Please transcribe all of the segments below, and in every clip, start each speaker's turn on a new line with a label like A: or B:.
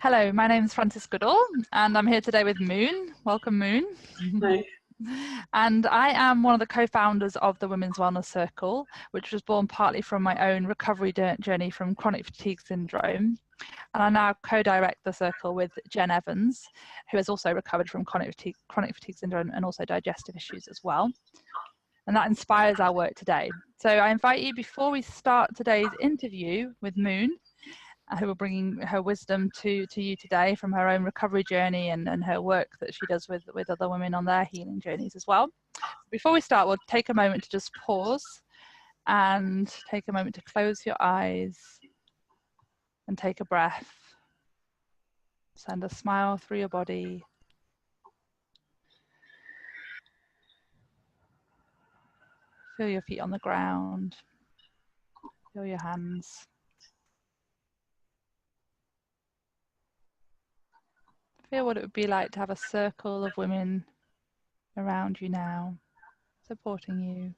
A: Hello, my name is Frances Goodall, and I'm here today with Moon. Welcome, Moon.
B: Hi.
A: And I am one of the co-founders of the Women's Wellness Circle, which was born partly from my own recovery journey from chronic fatigue syndrome. And I now co-direct the circle with Jen Evans, who has also recovered from chronic fatigue syndrome and also digestive issues as well. And that inspires our work today. So I invite you, before we start today's interview with Moon, who will bring her wisdom to you today from her own recovery journey and her work that she does with other women on their healing journeys as well. Before we start, we'll take a moment to just pause and take a moment to close your eyes and take a breath. Send a smile through your body. Feel your feet on the ground. Feel your hands. Feel what it would be like to have a circle of women around you now, supporting you.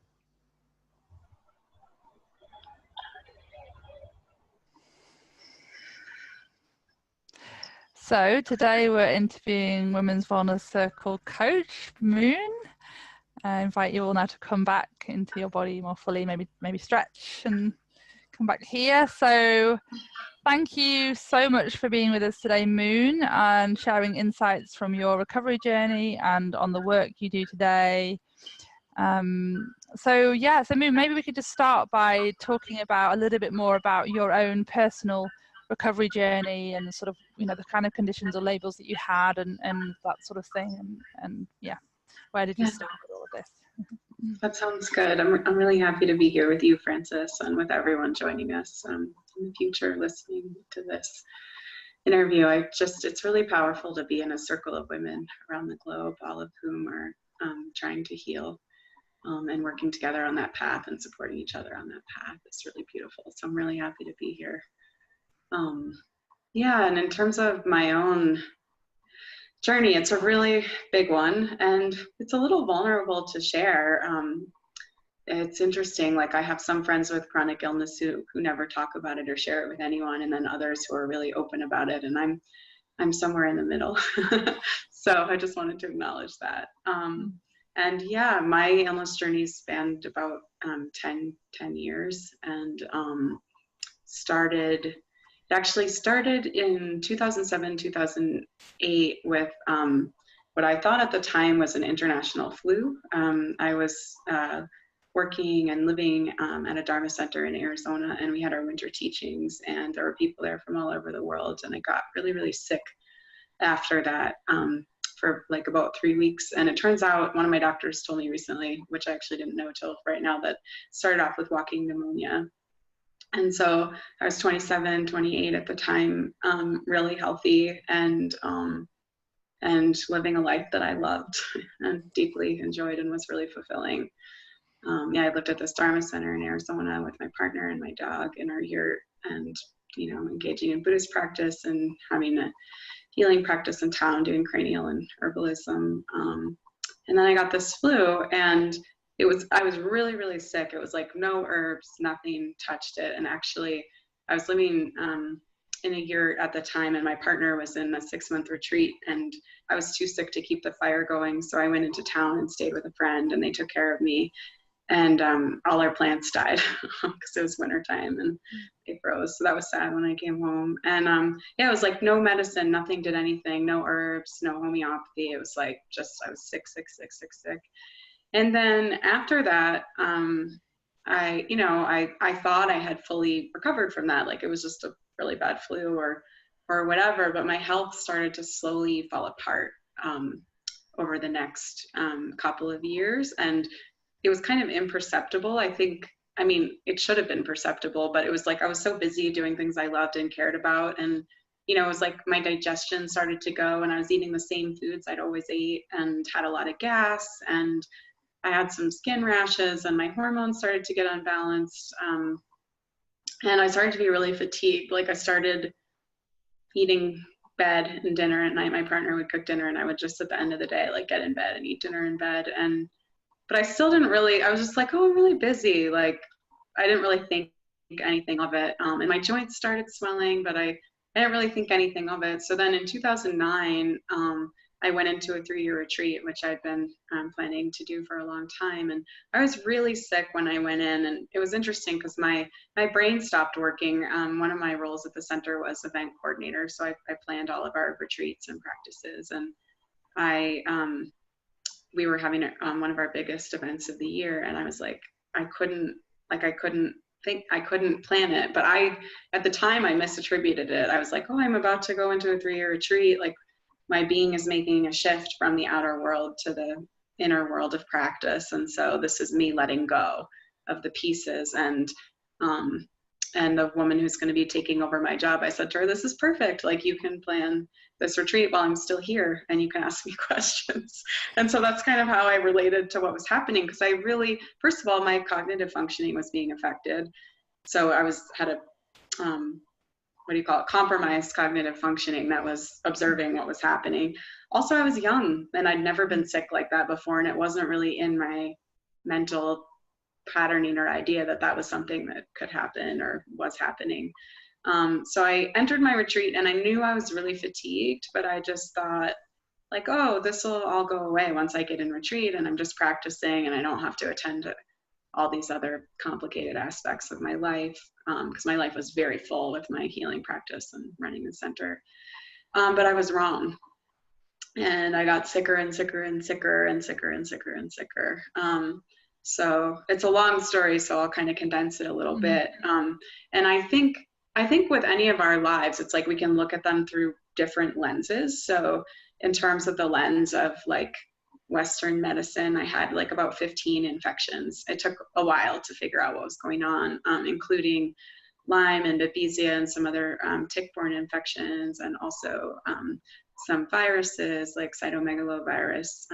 A: So today we're interviewing Women's Wellness Circle coach Moon. I invite you all now to come back into your body more fully, maybe stretch and come back here. So thank you so much for being with us today, Moon, and sharing insights from your recovery journey and on the work you do today. So Moon, maybe we could just start by talking about a little bit more about your own personal recovery journey and sort of, the kind of conditions or labels that you had and that sort of thing. And where did you start with all of this?
B: That sounds good. I'm really happy to be here with you, Frances, and with everyone joining us in the future listening to this interview. It's really powerful to be in a circle of women around the globe, all of whom are trying to heal and working together on that path and supporting each other on that path. It's really beautiful. So I'm really happy to be here. And in terms of my own journey, it's a really big one, and it's a little vulnerable to share. It's interesting, like I have some friends with chronic illness who never talk about it or share it with anyone, and then others who are really open about it, and I'm somewhere in the middle. So I just wanted to acknowledge that. My illness journey spanned about 10 years, and actually started in 2007, 2008 with what I thought at the time was an international flu. I was working and living at a Dharma center in Arizona, and we had our winter teachings, and there were people there from all over the world, and I got really, really sick after that for like about 3 weeks. And it turns out, one of my doctors told me recently, which I actually didn't know till right now, that started off with walking pneumonia. And so I was 27, 28 at the time, really healthy and living a life that I loved and deeply enjoyed and was really fulfilling. I lived at this Dharma center in Arizona with my partner and my dog in our yurt, and engaging in Buddhist practice and having a healing practice in town, doing cranial and herbalism. And then I got this flu, and I was really, really sick. It was like no herbs, nothing touched it. And actually I was living in a yurt at the time, and my partner was in a 6-month retreat, and I was too sick to keep the fire going. So I went into town and stayed with a friend, and they took care of me. And all our plants died because it was wintertime and they froze. So that was sad when I came home. And it was like no medicine, nothing did anything, no herbs, no homeopathy. It was like I was sick. And then after that, I thought I had fully recovered from that. Like it was just a really bad flu or whatever, but my health started to slowly fall apart over the next couple of years. And it was kind of imperceptible. It should have been perceptible, but it was like I was so busy doing things I loved and cared about. And, it was like my digestion started to go, and I was eating the same foods I'd always ate and had a lot of gas, and I had some skin rashes, and my hormones started to get unbalanced. And I started to be really fatigued. Like I started eating bed and dinner at night. My partner would cook dinner, and I would just at the end of the day, like get in bed and eat dinner in bed. But I still didn't really, I was just like, oh, I'm really busy. Like I didn't really think anything of it. And my joints started swelling, but I I didn't really think anything of it. So then in 2009, I went into a 3-year retreat, which I'd been planning to do for a long time. And I was really sick when I went in, and it was interesting because my brain stopped working. One of my roles at the center was event coordinator. So I planned all of our retreats and practices, and we were having one of our biggest events of the year, and I was like, I couldn't plan it. But at the time, I misattributed it. I was like, oh, I'm about to go into a 3-year retreat. Like, my being is making a shift from the outer world to the inner world of practice. And so this is me letting go of the pieces. And the woman who's going to be taking over my job, I said to her, this is perfect. Like, you can plan this retreat while I'm still here, and you can ask me questions. And so that's kind of how I related to what was happening, because I really, first of all, my cognitive functioning was being affected. So I had a, compromised cognitive functioning that was observing what was happening. Also, I was young, and I'd never been sick like that before, and it wasn't really in my mental patterning or idea that was something that could happen or was happening. So I entered my retreat, and I knew I was really fatigued, but I just thought, like, oh, this will all go away once I get in retreat, and I'm just practicing, and I don't have to attend to all these other complicated aspects of my life, because my life was very full with my healing practice and running the center. But I was wrong. And I got sicker and sicker and sicker and sicker and sicker and sicker. So it's a long story, so I'll kind of condense it a little bit. And I think with any of our lives, it's like we can look at them through different lenses. So in terms of the lens of like Western medicine, I had like about 15 infections. It took a while to figure out what was going on, including Lyme and Babesia and some other tick-borne infections, and also some viruses like cytomegalovirus.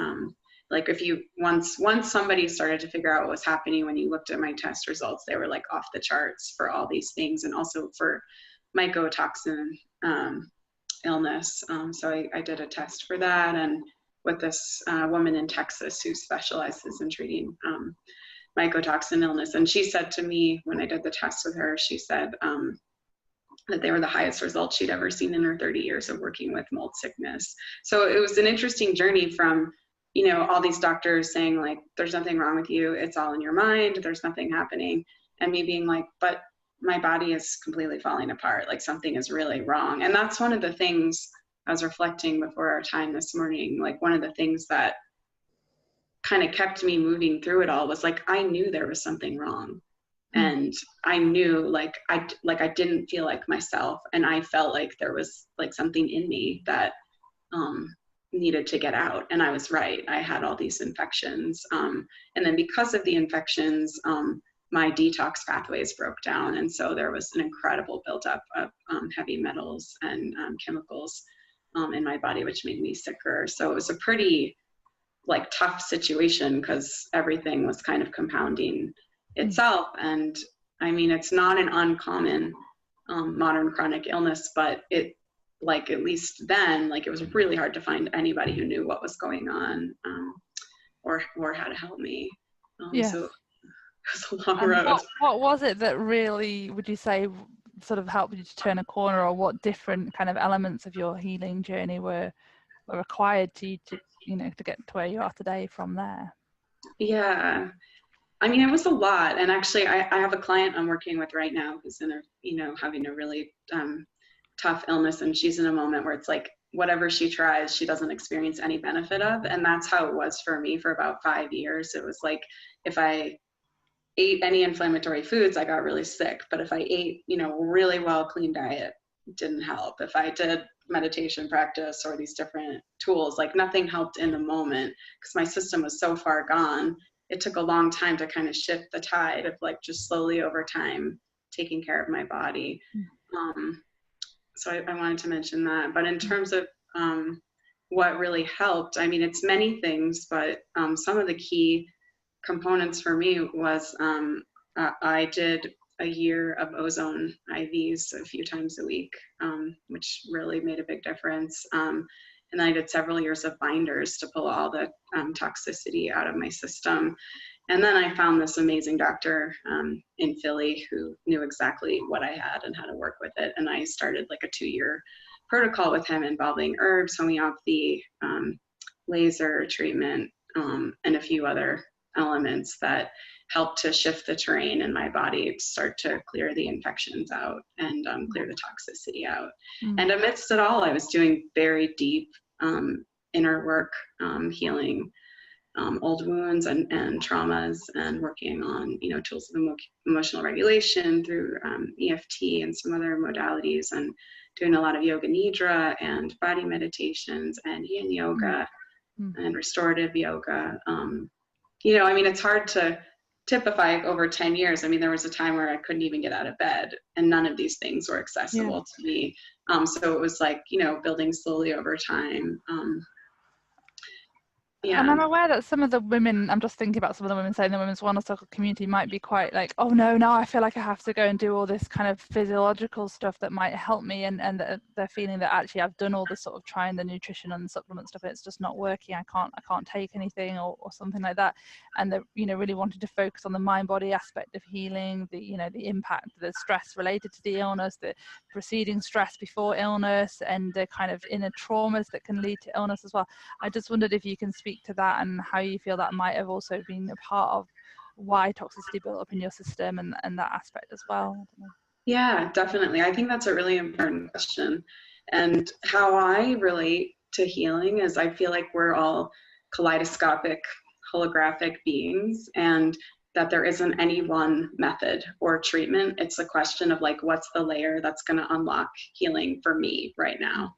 B: Like once somebody started to figure out what was happening, when you looked at my test results, they were like off the charts for all these things, and also for mycotoxin illness. So I did a test for that, and with this woman in Texas who specializes in treating mycotoxin illness. And she said to me when I did the test with her, she said that they were the highest results she'd ever seen in her 30 years of working with mold sickness. So it was an interesting journey from, all these doctors saying like, there's nothing wrong with you, it's all in your mind, there's nothing happening. And me being like, but my body is completely falling apart, like something is really wrong. And that's one of the things I was reflecting before our time this morning. Like, one of the things that kind of kept me moving through it all was like, I knew there was something wrong. And I knew I didn't feel like myself, and I felt like there was like something in me that needed to get out. And I was right. I had all these infections. And then because of the infections, my detox pathways broke down. And so there was an incredible buildup of heavy metals and chemicals in my body, which made me sicker. So it was a pretty like tough situation, because everything was kind of compounding itself. And I mean, it's not an uncommon modern chronic illness, but it, like, at least then, like, it was really hard to find anybody who knew what was going on or how to help me. So it was a long road.
A: What was it that really, would you say, sort of helped you to turn a corner, or what different kind of elements of your healing journey were required to get to where you are today from there? Yeah.
B: I mean, it was a lot. And actually, I have a client I'm working with right now who's in having a really tough illness. And she's in a moment where it's like, whatever she tries, she doesn't experience any benefit of. And that's how it was for me for about 5 years. It was like, if I ate any inflammatory foods, I got really sick. But if I ate, really well, clean diet, it didn't help. If I did meditation practice or these different tools, like, nothing helped in the moment, because my system was so far gone. It took a long time to kind of shift the tide of like just slowly over time taking care of my body. So I wanted to mention that. But in terms of what really helped, I mean, it's many things, but some of the key components for me was I did a year of ozone IVs a few times a week, which really made a big difference. And then I did several years of binders to pull all the toxicity out of my system. And then I found this amazing doctor in Philly who knew exactly what I had and how to work with it. And I started like a 2-year protocol with him involving herbs, homeopathy, laser treatment, and a few other elements that helped to shift the terrain in my body to start to clear the infections out and clear the toxicity out. And amidst it all, I was doing very deep inner work, healing old wounds and traumas, and working on, you know, tools of emotional regulation through EFT and some other modalities, and doing a lot of yoga nidra and body meditations and yin yoga and restorative yoga. You know, I mean, it's hard to typify over 10 years. I mean, there was a time where I couldn't even get out of bed, and none of these things were accessible to me. So it was like, you know, building slowly over time. Yeah.
A: And I'm aware that some of the women, I'm just thinking about some of the women saying the women's wellness circle community might be quite like, oh no, now I feel like I have to go and do all this kind of physiological stuff that might help me, and they're feeling that actually I've done all the sort of trying the nutrition and supplement stuff and it's just not working. I can't take anything or something like that. And they're, you know, really wanted to focus on the mind-body aspect of healing, the, you know, the impact, the stress related to the illness, the preceding stress before illness, and the kind of inner traumas that can lead to illness as well. I just wondered if you can speak to that and how you feel that might have also been a part of why toxicity built up in your system, and that aspect as well. I don't know.
B: Yeah, definitely. I think that's a really important question. And how I relate to healing is I feel like we're all kaleidoscopic, holographic beings, and that there isn't any one method or treatment. It's a question of like, what's the layer that's going to unlock healing for me right now,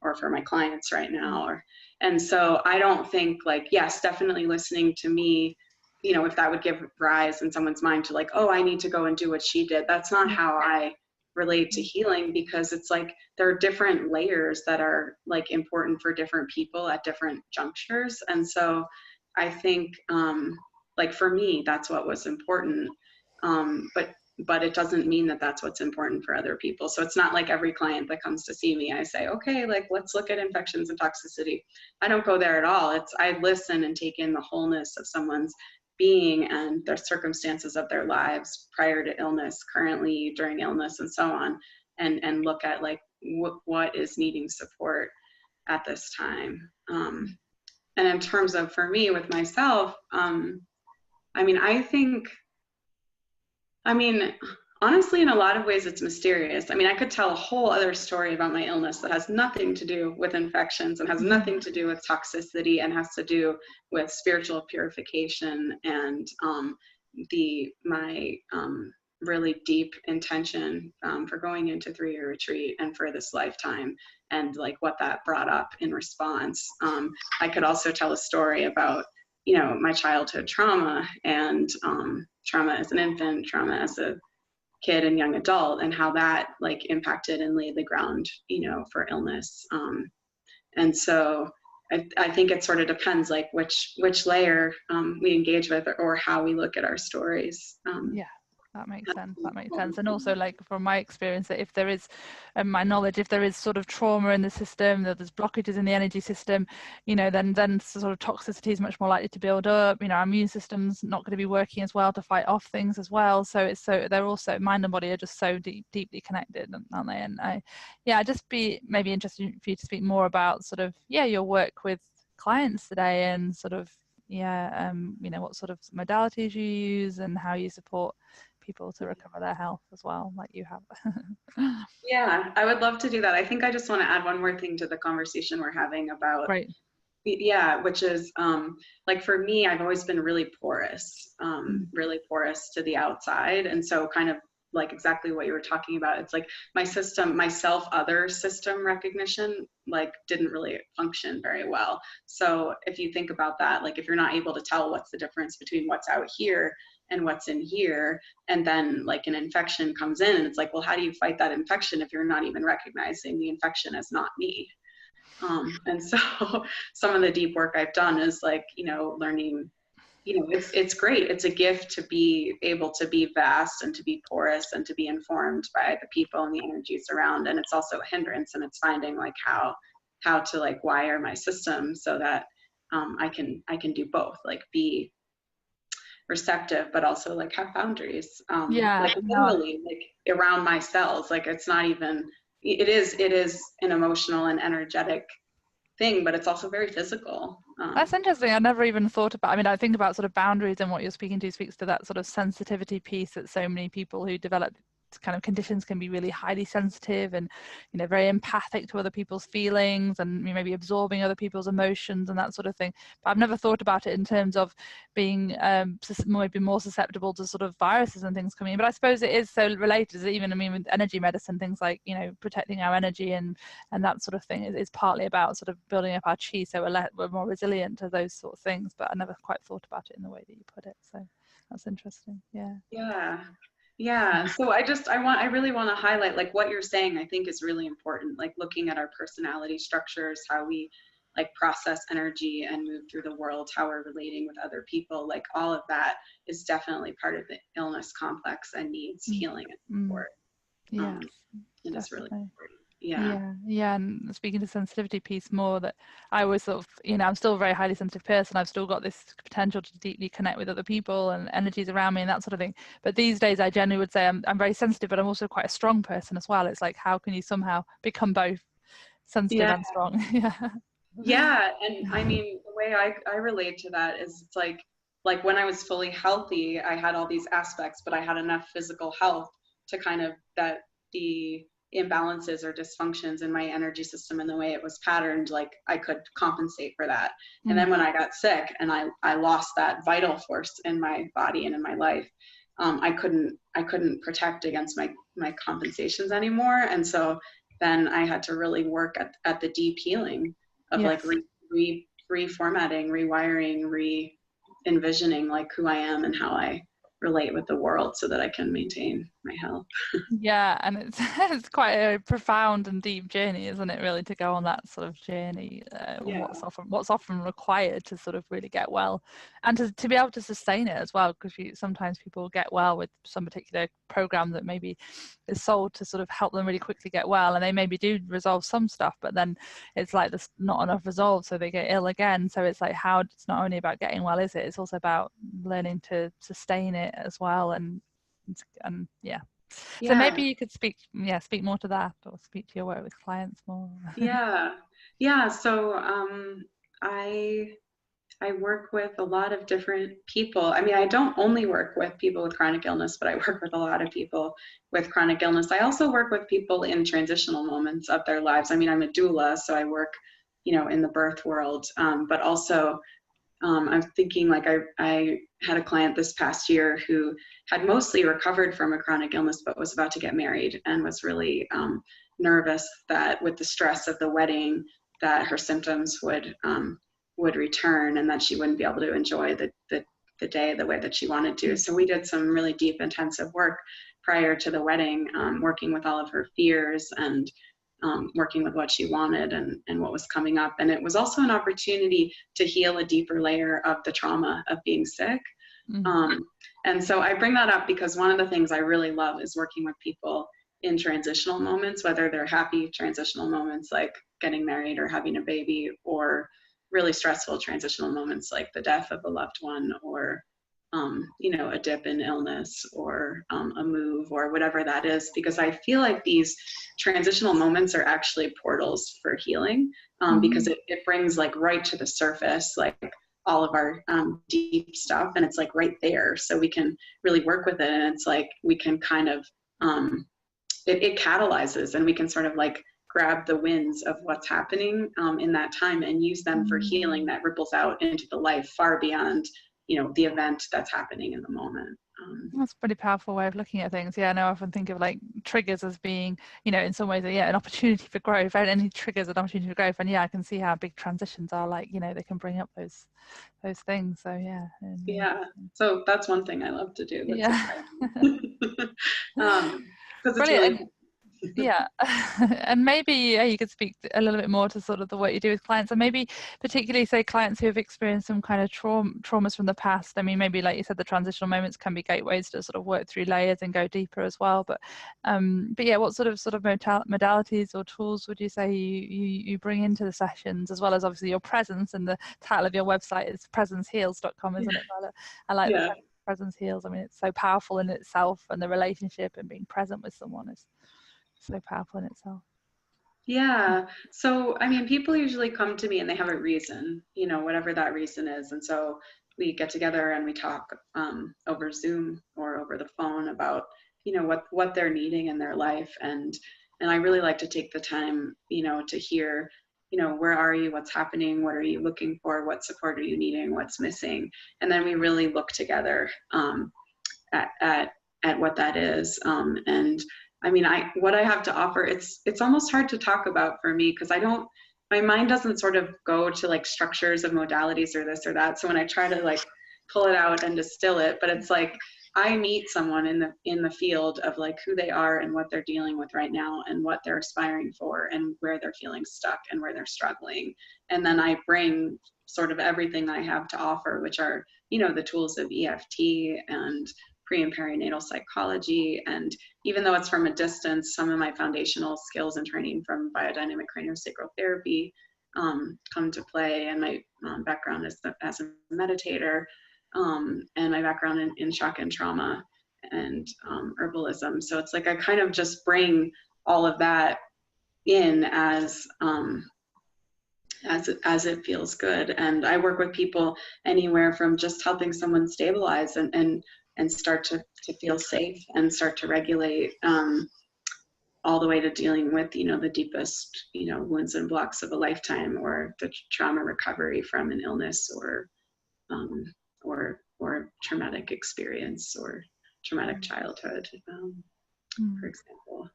B: or for my clients right now. And so I don't think like, yes, definitely listening to me, you know, if that would give rise in someone's mind to like, oh, I need to go and do what she did. That's not how I relate to healing, because it's like there are different layers that are like important for different people at different junctures. And so I think like for me, that's what was important. But it doesn't mean that that's what's important for other people. So it's not like every client that comes to see me, I say, okay, like let's look at infections and toxicity. I don't go there at all. It's I listen and take in the wholeness of someone's being and their circumstances of their lives prior to illness, currently, during illness, and so on, and look at like what is needing support at this time. And in terms of, for me with myself, I mean, honestly, in a lot of ways, it's mysterious. I mean, I could tell a whole other story about my illness that has nothing to do with infections and has nothing to do with toxicity and has to do with spiritual purification and my really deep intention for going into 3-year retreat and for this lifetime, and like what that brought up in response. I could also tell a story about, you know, my childhood trauma and trauma as an infant, trauma as a kid and young adult, and how that like impacted and laid the ground, you know, for illness. And so I think it sort of depends like which layer we engage with, or how we look at our stories.
A: Yeah, that makes sense. That makes sense. And also, like from my experience, that if there is, my knowledge, if there is sort of trauma in the system, that there's blockages in the energy system, you know, then sort of toxicity is much more likely to build up. You know, our immune system's not going to be working as well to fight off things as well. So it's they're also, mind and body are just so deeply connected, aren't they? And I'd just be maybe interested for you to speak more about sort of your work with clients today, and sort of you know, what sort of modalities you use and how you support people to recover their health as well, like you have.
B: Yeah, I would love to do that. I think I just want to add one more thing to the conversation we're having about,
A: Right.
B: Yeah, which is like for me, I've always been really porous to the outside. And so kind of like exactly what you were talking about, it's like my system, my self-other system recognition, like didn't really function very well. So if you think about that, like if you're not able to tell what's the difference between what's out here and what's in here, and then like an infection comes in and it's like, well, how do you fight that infection if you're not even recognizing the infection as not me? And so some of the deep work I've done is like, you know, learning, you know, it's great. It's a gift to be able to be vast and to be porous and to be informed by the people and the energies around. And it's also a hindrance, and it's finding like how to like wire my system so that I can do both, like be receptive, but also like have boundaries.
A: Yeah,
B: Like
A: no,
B: literally, like around my cells. Like it's not even. It is an emotional and energetic thing, but it's also very physical.
A: that's interesting. I never even thought about, I mean, I think about sort of boundaries, and what you're speaking to speaks to that sort of sensitivity piece that so many people who develop kind of conditions can be really highly sensitive and, you know, very empathic to other people's feelings and maybe absorbing other people's emotions and that sort of thing. But I've never thought about it in terms of being maybe more susceptible to sort of viruses and things coming in. But I suppose it is so related, is it even, I mean, with energy medicine, things like, you know, protecting our energy and that sort of thing is partly about sort of building up our chi, so we're more resilient to those sort of things. But I never quite thought about it in the way that you put it, so that's interesting.
B: Yeah. So I really want to highlight like what you're saying. I think is really important, like looking at our personality structures, how we like process energy and move through the world, how we're relating with other people, like all of that is definitely part of the illness complex and needs healing and support.
A: Yes,
B: And it's really
A: definitely.
B: important. Yeah.
A: And speaking to sensitivity piece more, that I always sort of, you know, I'm still a very highly sensitive person. I've still got this potential to deeply connect with other people and energies around me and that sort of thing. But these days I genuinely would say I'm very sensitive, but I'm also quite a strong person as well. It's like, how can you somehow become both sensitive
B: Yeah.
A: and strong?
B: Yeah. And I mean, the way I relate to that is it's like when I was fully healthy, I had all these aspects, but I had enough physical health to kind of that the imbalances or dysfunctions in my energy system and the way it was patterned, like I could compensate for that. And then when I got sick and I lost that vital force in my body and in my life, I couldn't protect against my compensations anymore. And so then I had to really work at the deep healing of
A: Yes.
B: like reformatting, rewiring, re-envisioning like who I am and how I relate with the world so that I can maintain my health.
A: Yeah, and it's it's quite a profound and deep journey, isn't it? Really, to go on that sort of journey.
B: Yeah.
A: What's often required to sort of really get well, and to be able to sustain it as well. Because sometimes people get well with some particular program that maybe is sold to sort of help them really quickly get well, and they maybe do resolve some stuff, but then it's like there's not enough resolved, so they get ill again. So it's like, how it's not only about getting well, is it? It's also about learning to sustain it as well, and yeah. So maybe you could speak more to that, or speak to your work with clients more.
B: Yeah. So I work with a lot of different people. I mean, I don't only work with people with chronic illness, but I work with a lot of people with chronic illness. I also work with people in transitional moments of their lives. I mean, I'm a doula, so I work, you know, in the birth world, but also I'm thinking like I had a client this past year who had mostly recovered from a chronic illness, but was about to get married and was really nervous that with the stress of the wedding that her symptoms would return and that she wouldn't be able to enjoy the day the way that she wanted to. So we did some really deep, intensive work prior to the wedding, working with all of her fears and working with what she wanted and what was coming up. And it was also an opportunity to heal a deeper layer of the trauma of being sick. And so I bring that up because one of the things I really love is working with people in transitional moments, whether they're happy transitional moments like getting married or having a baby, or really stressful transitional moments like the death of a loved one, or you know, a dip in illness, or a move, or whatever that is, because I feel like these transitional moments are actually portals for healing, because it brings like right to the surface, like all of our deep stuff, and it's like right there, so we can really work with it, and it's like we can kind of it catalyzes, and we can sort of like grab the winds of what's happening in that time and use them for healing that ripples out into the life far beyond, you know, the event that's happening in the moment.
A: That's a pretty powerful way of looking at things. Yeah, I know I often think of like triggers as being, you know, in some ways, an opportunity for growth. And any triggers an opportunity for growth. And yeah, I can see how big transitions are like, you know, they can bring up those things. So yeah.
B: Yeah. So that's one thing I love to do.
A: Yeah.
B: Because it's
A: Brilliant.
B: really
A: Yeah. And maybe you could speak a little bit more to sort of the work you do with clients, and maybe particularly say clients who have experienced some kind of traumas from the past. I mean, maybe like you said, the transitional moments can be gateways to sort of work through layers and go deeper as well. But yeah, what sort of modalities or tools would you say you bring into the sessions, as well as obviously your presence, and the title of your website is presenceheals.com, isn't it, Violet? I like that. presence heals. I mean, it's so powerful in itself, and the relationship and being present with someone is so powerful in itself.
B: Yeah. So, I mean, people usually come to me and they have a reason, you know, whatever that reason is. And so we get together and we talk over Zoom or over the phone about, you know, what they're needing in their life. And I really like to take the time, you know, to hear, you know, where are you, what's happening, what are you looking for, what support are you needing, what's missing. And then we really look together at what that is. And I mean, what I have to offer, it's almost hard to talk about for me because my mind doesn't sort of go to like structures of modalities or this or that. So when I try to like pull it out and distill it, but it's like I meet someone in the field of like who they are and what they're dealing with right now and what they're aspiring for and where they're feeling stuck and where they're struggling. And then I bring sort of everything I have to offer, which are, you know, the tools of EFT and pre and perinatal psychology. And even though it's from a distance, some of my foundational skills and training from biodynamic craniosacral therapy come to play. And my background as a meditator and my background in shock and trauma and herbalism. So it's like I kind of just bring all of that in as it feels good. And I work with people anywhere from just helping someone stabilize and start to feel safe and start to regulate all the way to dealing with, you know, the deepest, you know, wounds and blocks of a lifetime or the trauma recovery from an illness or traumatic experience or traumatic childhood, for example.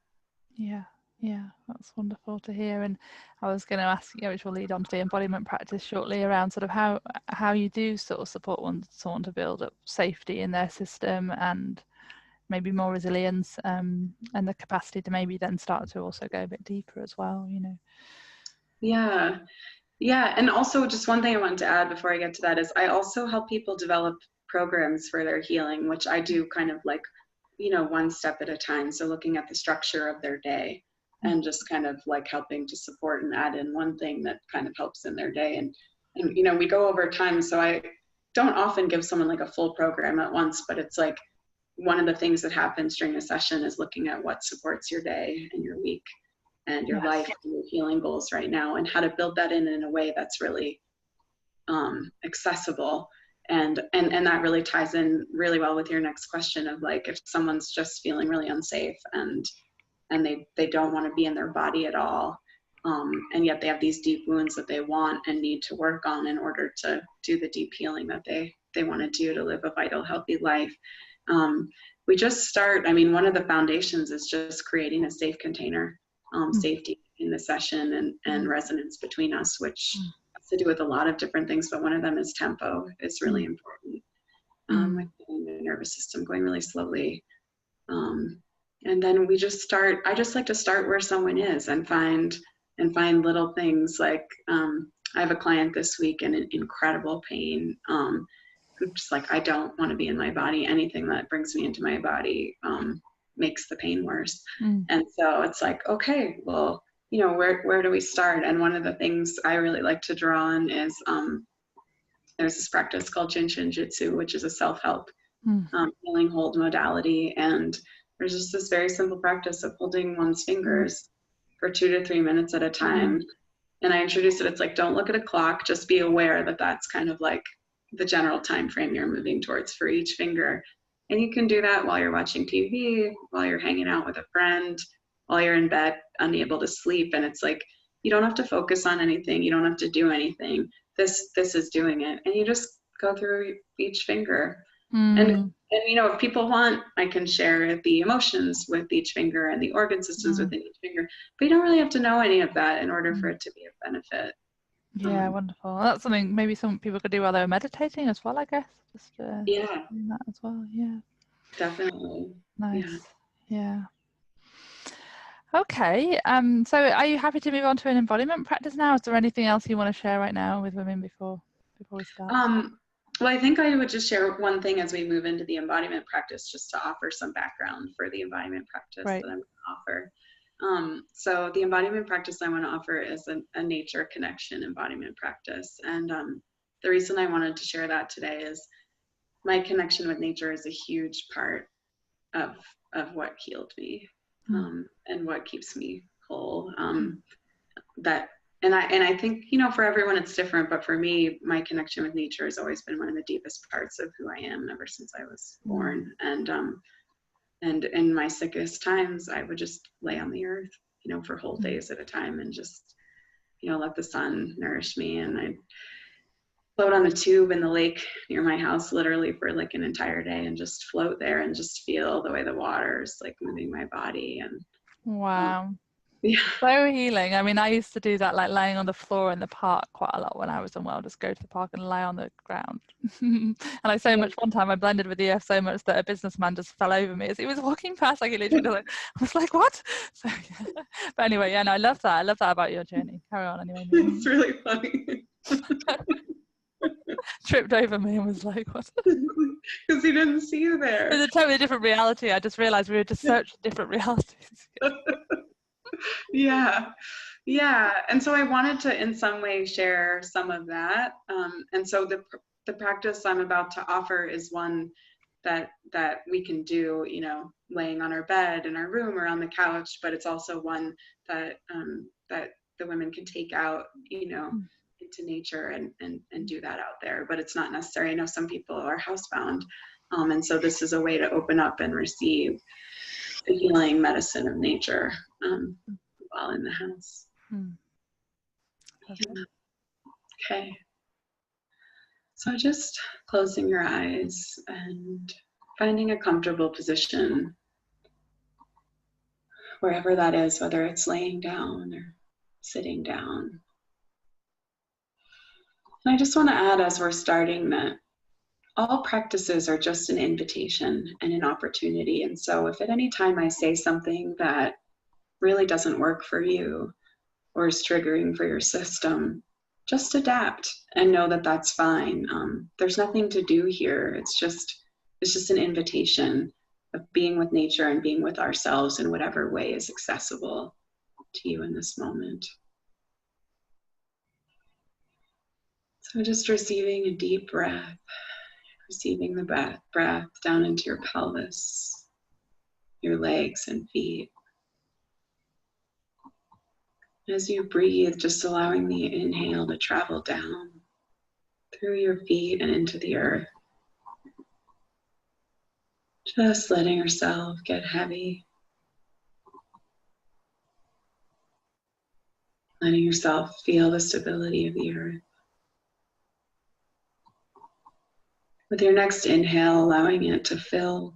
A: Yeah, that's wonderful to hear. And I was going to ask you, which will lead on to the embodiment practice shortly, around sort of how you do sort of support someone to build up safety in their system and maybe more resilience and the capacity to maybe then start to also go a bit deeper as well, you know.
B: Yeah, and also just one thing I wanted to add before I get to that is I also help people develop programs for their healing, which I do kind of like, you know, one step at a time. So looking at the structure of their day and just kind of like helping to support and add in one thing that kind of helps in their day. And you know, we go over time. So I don't often give someone like a full program at once, but it's like one of the things that happens during a session is looking at what supports your day and your week and your life and your healing goals right now and how to build that in a way that's really accessible. And that really ties in really well with your next question of like, if someone's just feeling really unsafe and they don't want to be in their body at all, and yet they have these deep wounds that they want and need to work on in order to do the deep healing that they want to do to live a vital, healthy life. We just start, I mean, one of the foundations is just creating a safe container, safety in the session and resonance between us, which has to do with a lot of different things, but one of them is tempo. It's really important. Like the nervous system going really slowly. And then we just start, I just like to start where someone is and find little things like, I have a client this week in incredible pain, who's just like, I don't want to be in my body. Anything that brings me into my body makes the pain worse. And so it's like, okay, well, you know, where do we start? And one of the things I really like to draw on is there's this practice called Jinshin Jitsu, which is a self-help healing hold modality. And there's just this very simple practice of holding one's fingers for 2 to 3 minutes at a time. And I introduced it, it's like, don't look at a clock, just be aware that that's kind of like the general time frame you're moving towards for each finger. And you can do that while you're watching TV, while you're hanging out with a friend, while you're in bed, unable to sleep. And it's like, you don't have to focus on anything. You don't have to do anything. This is doing it. And you just go through each finger. And you know, if people want, I can share the emotions with each finger and the organ systems within each finger, but you don't really have to know any of that in order for it to be of benefit.
A: Yeah, wonderful. That's something maybe some people could do while they're meditating as well, I guess. Just doing that as well. Yeah,
B: definitely.
A: Nice. Yeah. Okay. So are you happy to move on to an embodiment practice now? Is there anything else you want to share right now with women before we start?
B: Well, I think I would just share one thing as we move into the embodiment practice, just to offer some background for the embodiment practice that I'm going to offer. So the embodiment practice I want to offer is a nature connection embodiment practice. And the reason I wanted to share that today is my connection with nature is a huge part of what healed me, and what keeps me whole. That and I think, you know, for everyone it's different, but for me, my connection with nature has always been one of the deepest parts of who I am ever since I was born. And in my sickest times, I would just lay on the earth, you know, for whole days at a time, and just, you know, let the sun nourish me. And I'd float on the tube in the lake near my house literally for like an entire day, and just float there and just feel the way the water is like moving my body. And
A: Wow.
B: yeah.
A: So healing. I mean, I used to do that, like laying on the floor in the park quite a lot when I was unwell. Just go to the park and lay on the ground. And I so much, one time I blended with the earth so much that a businessman just fell over me as he was walking past. Like, he literally was like, I was like, what? So, yeah. But anyway, yeah, no, I love that. I love that about your journey. Carry on anyway.
B: It's really funny.
A: Tripped over me and was like, what?
B: Because he didn't see you there.
A: It's a totally different reality. I just realized we were just such different realities.
B: Yeah. And so I wanted to in some way share some of that. And so the practice I'm about to offer is one that we can do, you know, laying on our bed in our room or on the couch, but it's also one that that the women can take out, you know, into nature and do that out there. But it's not necessary. I know some people are housebound. And so this is a way to open up and receive the healing medicine of nature while in the house. Yeah. Okay. So just closing your eyes and finding a comfortable position, wherever that is, whether it's laying down or sitting down. And I just want to add, as we're starting, that all practices are just an invitation and an opportunity. And so if at any time I say something that really doesn't work for you or is triggering for your system, just adapt and know that that's fine. There's nothing to do here. It's just an invitation of being with nature and being with ourselves in whatever way is accessible to you in this moment. So just receiving a deep breath, receiving the breath down into your pelvis, your legs and feet. As you breathe, just allowing the inhale to travel down through your feet and into the earth. Just letting yourself get heavy. Letting yourself feel the stability of the earth. With your next inhale, allowing it to fill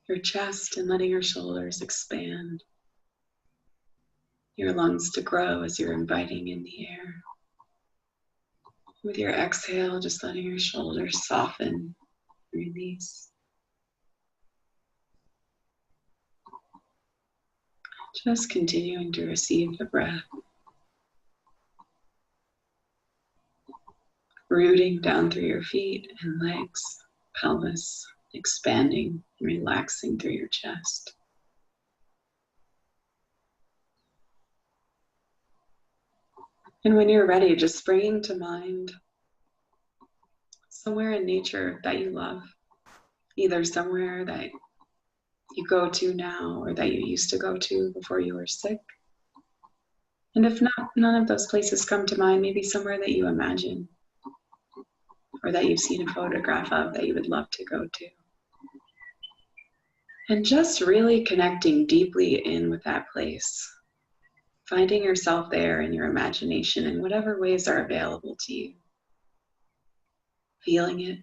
B: your chest and letting your shoulders expand. Your lungs to grow as you're inviting in the air. With your exhale, just letting your shoulders soften, release. Just continuing to receive the breath. Rooting down through your feet and legs, pelvis, expanding, relaxing through your chest. And when you're ready, just bringing to mind somewhere in nature that you love, either somewhere that you go to now or that you used to go to before you were sick. And if not, none of those places come to mind, maybe somewhere that you imagine or that you've seen a photograph of that you would love to go to. And just really connecting deeply in with that place. Finding yourself there in your imagination in whatever ways are available to you. Feeling it,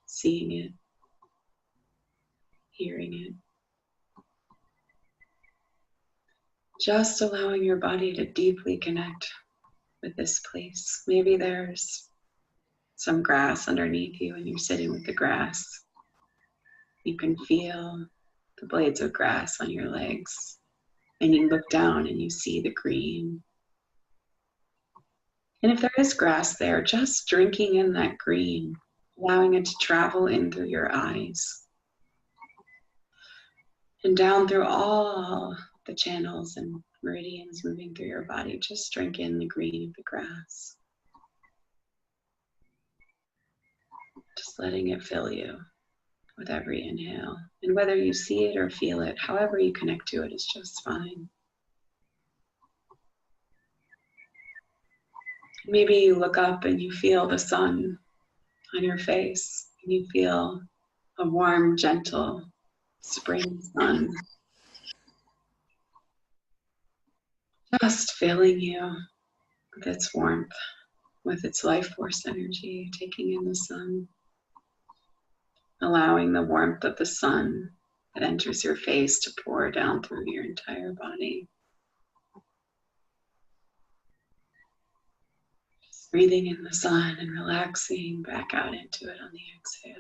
B: seeing it, hearing it. Just allowing your body to deeply connect with this place. Maybe there's some grass underneath you and you're sitting with the grass. You can feel the blades of grass on your legs. And you look down and you see the green. And if there is grass there, just drinking in that green, allowing it to travel in through your eyes. And down through all the channels and meridians moving through your body, just drink in the green of the grass. Just letting it fill you with every inhale. And whether you see it or feel it, however you connect to it is just fine. Maybe you look up and you feel the sun on your face, and you feel a warm, gentle spring sun just filling you with its warmth, with its life force energy, taking in the sun, allowing the warmth of the sun that enters your face to pour down through your entire body. Just breathing in the sun and relaxing back out into it on the exhale.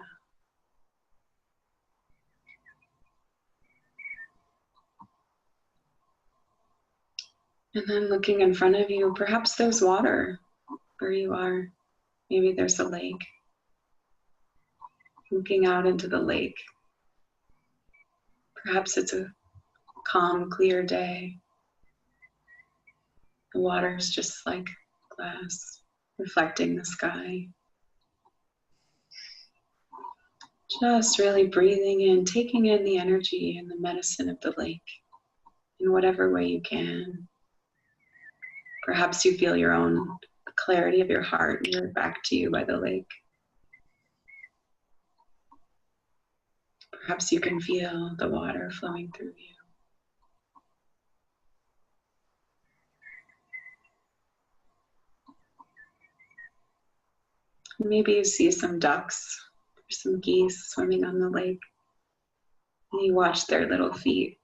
B: And then looking in front of you, perhaps there's water where you are. Maybe there's a lake. Looking out into the lake. Perhaps it's a calm, clear day. The water is just like glass, reflecting the sky. Just really breathing in, taking in the energy and the medicine of the lake in whatever way you can. Perhaps you feel your own clarity of your heart mirrored back to you by the lake. Perhaps you can feel the water flowing through you. Maybe you see some ducks or some geese swimming on the lake, and you watch their little feet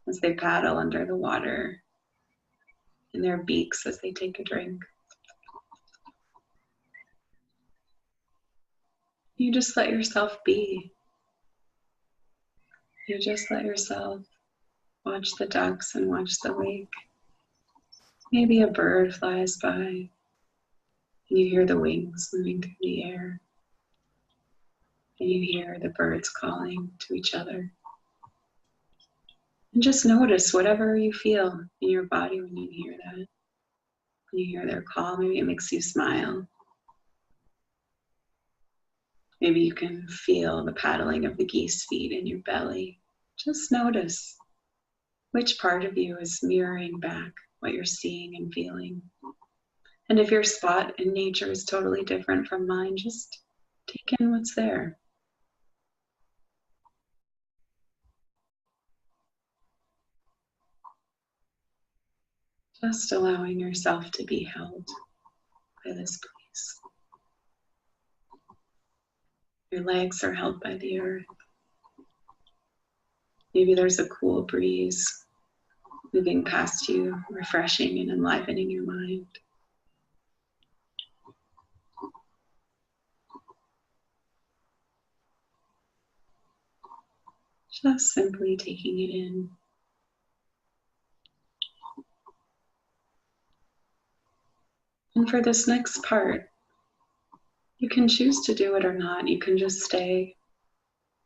B: as they paddle under the water, and their beaks as they take a drink. You just let yourself be. You just let yourself watch the ducks and watch the lake. Maybe a bird flies by, and you hear the wings moving through the air. And you hear the birds calling to each other. And just notice whatever you feel in your body when you hear that. When you hear their call, maybe it makes you smile. Maybe you can feel the paddling of the geese feet in your belly. Just notice which part of you is mirroring back what you're seeing and feeling. And if your spot in nature is totally different from mine, just take in what's there. Just allowing yourself to be held by this place. Your legs are held by the earth. Maybe there's a cool breeze moving past you, refreshing and enlivening your mind. Just simply taking it in. And for this next part, you can choose to do it or not. You can just stay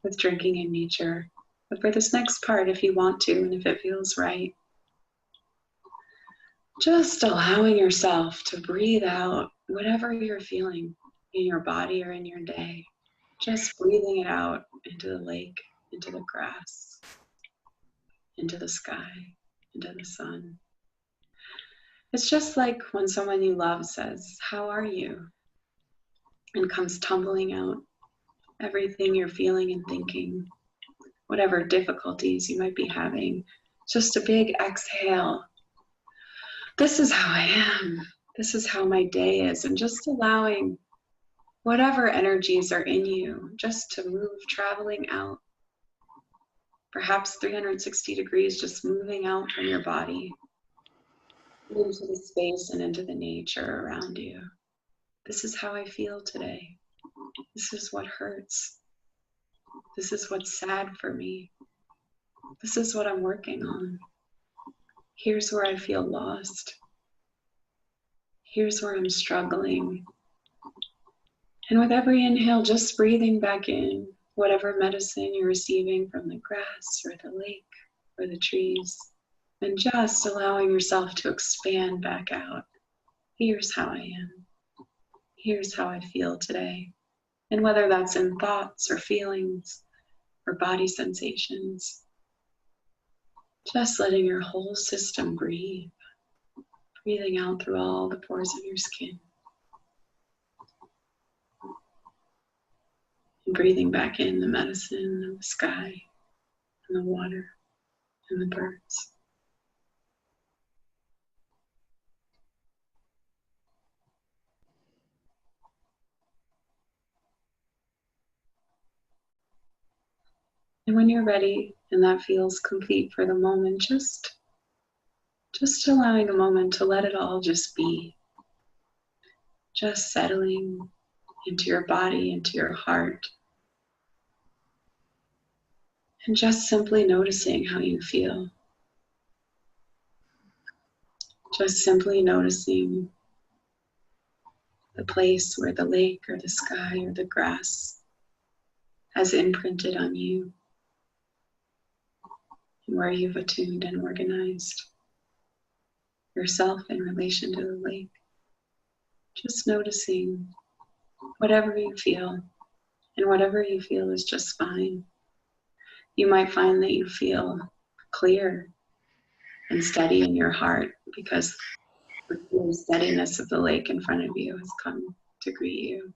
B: with drinking in nature. But for this next part, if you want to and if it feels right, just allowing yourself to breathe out whatever you're feeling in your body or in your day. Just breathing it out into the lake, into the grass, into the sky, into the sun. It's just like when someone you love says, "How are you?" and comes tumbling out everything you're feeling and thinking, whatever difficulties you might be having. Just a big exhale. This is how I am. This is how my day is. And just allowing whatever energies are in you just to move, traveling out. Perhaps 360 degrees, just moving out from your body into the space and into the nature around you. This is how I feel today. This is what hurts. This is what's sad for me. This is what I'm working on. Here's where I feel lost. Here's where I'm struggling. And with every inhale, just breathing back in whatever medicine you're receiving from the grass or the lake or the trees, and just allowing yourself to expand back out. Here's how I am. Here's how I feel today. And whether that's in thoughts or feelings or body sensations, just letting your whole system breathe, breathing out through all the pores of your skin. And breathing back in the medicine of the sky and the water and the birds. And when you're ready and that feels complete for the moment, just allowing a moment to let it all just be. Just settling into your body, into your heart. And just simply noticing how you feel. Just simply noticing the place where the lake or the sky or the grass has imprinted on you. And where you've attuned and organized yourself in relation to the lake. Just noticing whatever you feel, and whatever you feel is just fine. You might find that you feel clear and steady in your heart because the steadiness of the lake in front of you has come to greet you.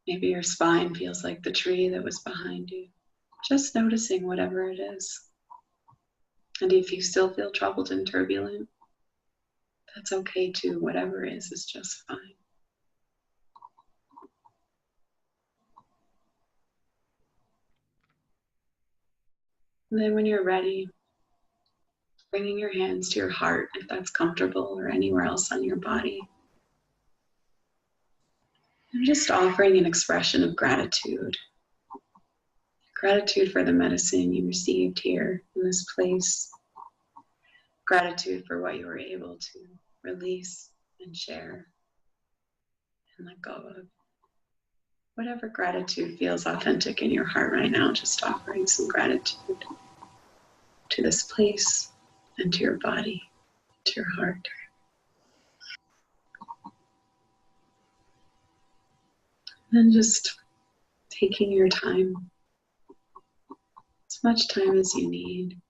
B: Maybe your spine feels like the tree that was behind you. Just noticing whatever it is. And if you still feel troubled and turbulent, that's okay too. Whatever is just fine. And then when you're ready, bringing your hands to your heart, if that's comfortable, or anywhere else on your body. And just offering an expression of gratitude. Gratitude for the medicine you received here in this place. Gratitude for what you were able to release and share and let go of. Whatever gratitude feels authentic in your heart right now, just offering some gratitude to this place and to your body, to your heart. And just taking your time, as much time as you need,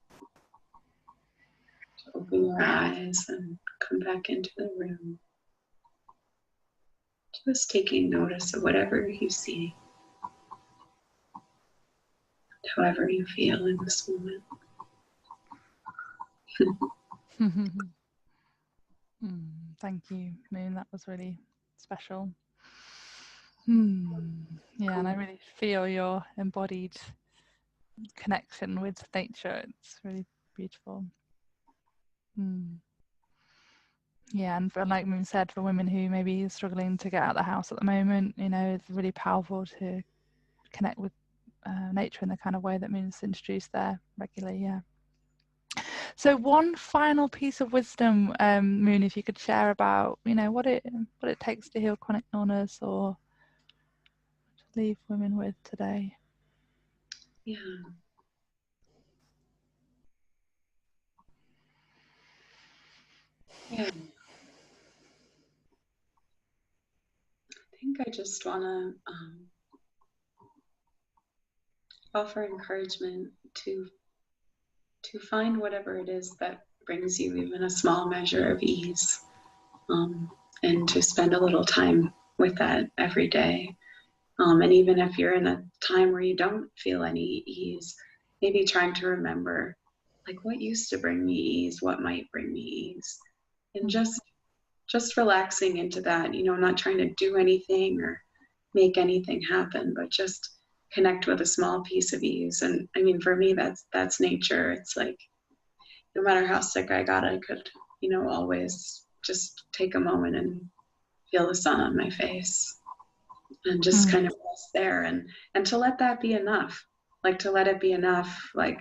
B: to open your eyes and come back into the room. Just taking notice of whatever you see, however you feel in this moment.
A: Thank you, Moon. That was really special. Yeah, and I really feel your embodied connection with nature. It's really beautiful. Yeah, and like Moon said, for women who may be struggling to get out of the house at the moment, you know, it's really powerful to connect with nature in the kind of way that Moon's introduced there regularly. Yeah. So one final piece of wisdom, Moon, if you could share about, you know, what it takes to heal chronic illness, or to leave women with today.
B: Yeah. Yeah. I think I just want to offer encouragement to find whatever it is that brings you even a small measure of ease, and to spend a little time with that every day. And even if you're in a time where you don't feel any ease, maybe trying to remember, like, what used to bring me ease, what might bring me ease, and just relaxing into that, you know, not trying to do anything or make anything happen, but just connect with a small piece of ease. And I mean, for me, that's nature. It's like, no matter how sick I got, I could, you know, always just take a moment and feel the sun on my face and just kind of rest there, and to let that be enough. Like, to let it be enough. Like,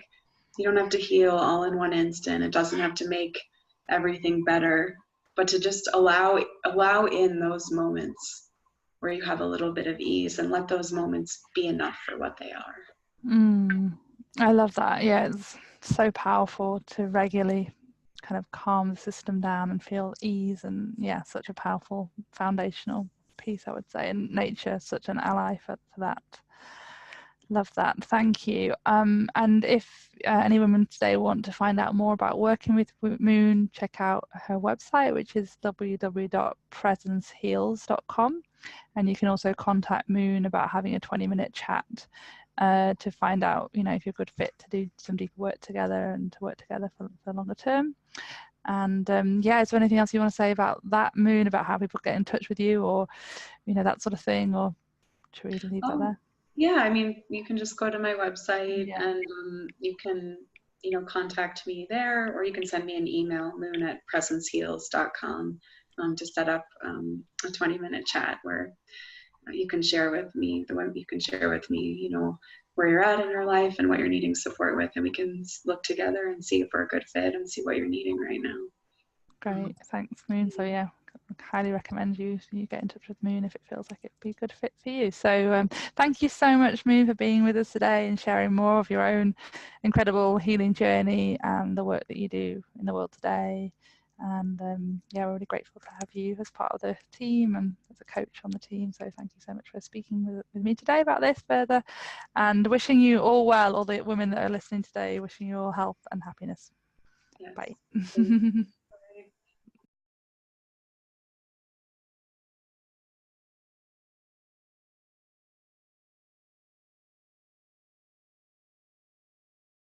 B: you don't have to heal all in one instant. It doesn't have to make everything better, but to just allow in those moments where you have a little bit of ease, and let those moments be enough for what they are.
A: I love that. Yeah, it's so powerful to regularly kind of calm the system down and feel ease, and yeah, such a powerful foundational piece, I would say, and nature is such an ally for that. Love that, thank you. And if any women today want to find out more about working with Moon, check out her website, which is www.presenceheals.com, and you can also contact Moon about having a 20-minute chat to find out, you know, if you're a good fit to do some deeper work together and to work together for longer term. And yeah, is there anything else you want to say about that, Moon, about how people get in touch with you, or, you know, that sort of thing, or should we leave that there?
B: Yeah, I mean, you can just go to my website and you can, you know, contact me there, or you can send me an email, moon@presenceheals.com, to set up a 20-minute chat where you can share with me, you know, where you're at in your life and what you're needing support with, and we can look together and see if we're a good fit and see what you're needing right now.
A: Great, thanks, Moon. So yeah, I highly recommend you get in touch with Moon if it feels like it'd be a good fit for you. So thank you so much, Moon, for being with us today and sharing more of your own incredible healing journey and the work that you do in the world today. And yeah, we're really grateful to have you as part of the team and as a coach on the team. So thank you so much for speaking with me today about this further, and wishing you all well, all the women that are listening today, wishing you all health and happiness. Yes. Bye.